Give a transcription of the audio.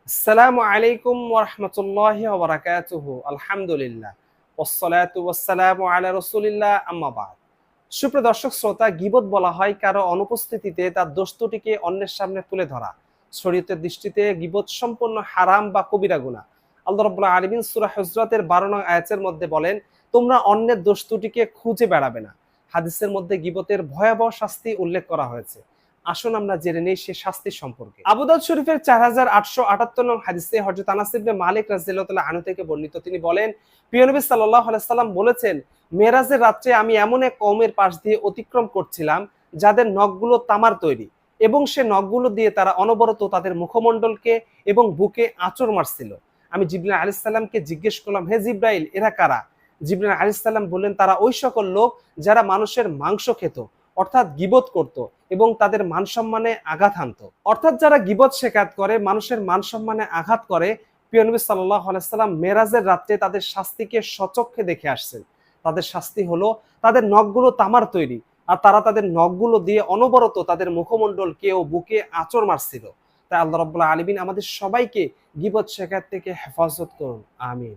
আসসালামু আলাইকুম ওয়া রাহমাতুল্লাহি ওয়া বারাকাতুহু। আলহামদুলিল্লাহ ওয়াসসালাতু ওয়াসসালামু আলা রাসূলিল্লাহ, আম্মা বাদ। সুপ্রিয় দর্শক শ্রোতা, গীবত বলা হয় কারো অনুপস্থিতিতে তার দোষ ত্রুটিকে অন্যের সামনে তুলে ধরা। শরীয়তের দৃষ্টিতে গীবত সম্পূর্ণ হারাম বা কবিরা গুনাহ। আল্লাহ রাব্বুল আলামিন সূরা হুজরাতের 12 নং আয়াতের মধ্যে বলেন, তোমরা অন্যের দোষ ত্রুটিকে খুঁজে বেড়াবে না। হাদিসের মধ্যে গীবতের ভয়াবহ শাস্তি উল্লেখ করা হয়েছে। আসুন আমরা জেনে নেই সে শাস্তি সম্পর্কে। আবু দাউদ শরীফের 4878 নং হাদিসে হযরত আনাস ইবনে মালিক রাদিয়াল্লাহু তাআলা আনহু থেকে বর্ণিত, তিনি বলেন, প্রিয় নবী সাল্লাল্লাহু আলাইহি সাল্লাম বলেছেন, মেরাজের রাত্রে আমি এমন এক কওমের পাশ দিয়ে অতিক্রম করছিলাম যাদের নখগুলো তামার তৈরি এবং সে নখগুলো দিয়ে তারা অনবরত তাদের মুখমণ্ডলকে এবং বুকে আঁচড় মারছিল। আমি জিবরাইল আলাইহিস সালামকে জিজ্ঞেস করলাম, হে জিবরাইল, এরা কারা? জিবরাইল আলাইহিস সালাম বললেন, তারা ওই সকল লোক যারা মানুষের মাংস খেত, অর্থাৎ গীবত করত এবং তাদের মান সম্মানে আঘাত হানত। অর্থাৎ যারা গীবত শেখাত করে, মানুষের মান সম্মানে আঘাত করে, প্রিয় নবী সাল্লাল্লাহু আলাইহি সাল্লাম মেরাজের রাতে তাদের শাস্তিকে স্বচক্ষে দেখে আসছেন। তাদের শাস্তি হলো তাদের নখগুলো তামার তৈরি, আর তারা তাদের নখগুলো দিয়ে অনবরত তাদের মুখমণ্ডলকে ও বুকে আঁচড় মারছিল। তাই আল্লাহ রাব্বুল আলামিন আমাদের সবাইকে গীবত শেখাত থেকে হেফাজত করুন, আমিন।